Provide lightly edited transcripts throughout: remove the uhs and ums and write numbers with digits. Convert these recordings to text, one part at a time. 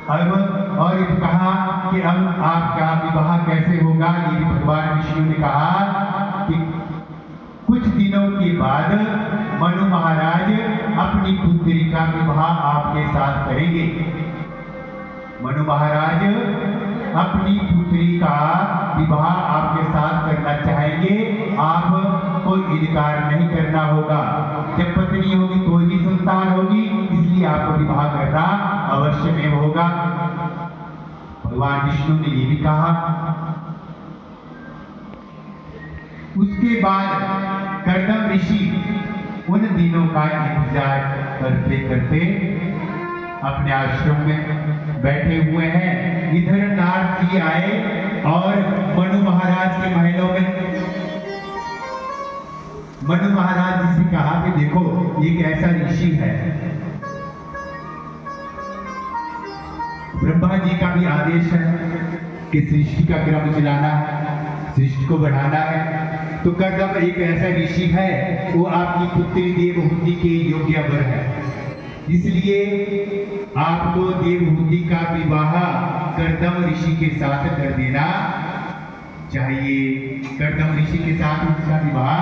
अब और कहा कि अब आपका विवाह कैसे होगा। ये भगवान विष्णु ने कहा कि कुछ दिनों के बाद मनु महाराज अपनी पुत्री का विवाह आपके साथ करेंगे। मनु महाराज अपनी पुत्री का विवाह आपके साथ करना चाहेंगे। आपको इनकार नहीं करना होगा। जब पत्नी होगी तो ही संतान होगी, इसलिए आपको विवाह करना अवश्य में होगा। भगवान विष्णु ने ये भी कहा। उसके बाद कर्दम ऋषि उन दिनों का इंतजार करते करते अपने आश्रम में बैठे हुए हैं। इधर नारद जी आए और मनु महाराज के महलों में मनु महाराज जी से कहा कि देखो एक ऐसा ऋषि है, ब्रह्मा जी का भी आदेश है कि सृष्टि का क्रम चलाना है, सृष्टि को बढ़ाना है। तो कर्दम एक ऐसा ऋषि है, वो आपकी पुत्री देवहूति के योग्य वर है, इसलिए आपको देवहूति का विवाह कर्दम ऋषि के साथ कर देना चाहिए। कर्दम ऋषि के साथ उसका विवाह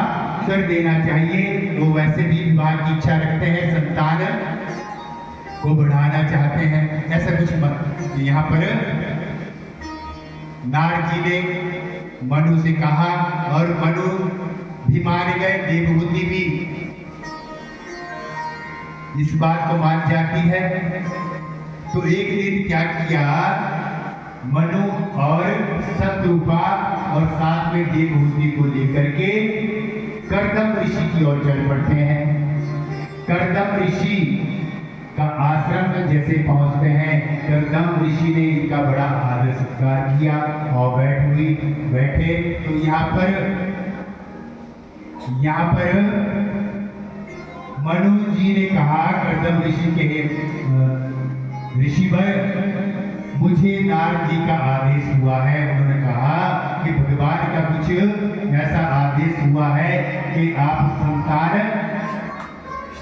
कर देना चाहिए। वो वैसे भी विवाह की इच्छा रखते हैं, संतान को बढ़ाना चाहते हैं, ऐसा कुछ मत। यहाँ पर नारद जी ने मनु से कहा और मनु भी मान गए, देवहूति भी इस बात को मान जाती है। तो एक दिन क्या किया, मनु और शत्रुपा और साथ में देवहूति को लेकर के कर्दम ऋषि की ओर चल पड़ते हैं। कर्दम ऋषि का आश्रम में जैसे पहुंचते हैं, कर्दम ऋषि ने इनका बड़ा आदर सत्कार किया और बैठे। तो यहाँ पर मनु जी ने कहा कर्दम ऋषि के ऋषिवर, मुझे नारद जी का आदेश हुआ है। उन्होंने कहा कि भगवान का कुछ ऐसा आदेश हुआ है कि आप संतान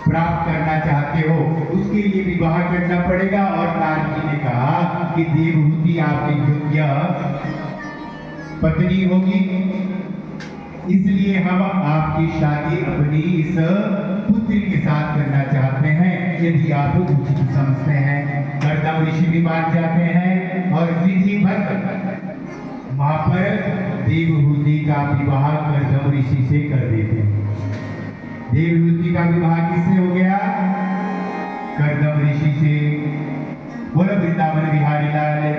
प्राप्त करना चाहते हो, उसके लिए विवाह करना पड़ेगा। और नारद जी ने कहा कि देवहूति आपकी योग्य पत्नी होगी, इसलिए हम आपकी शादी अपनी इस पुत्री के साथ करना चाहते हैं, यदि आप उचित समझते हैं। कर्दम ऋषि भी मान जाते हैं और विधिवत वहां पर देवहूति का विवाह कर्दम ऋषि से कर देते हैं। देवहूति का विवाह किससे हो गया? कर्दम ऋषि से। बोलो वृंदावन बिहारी लाल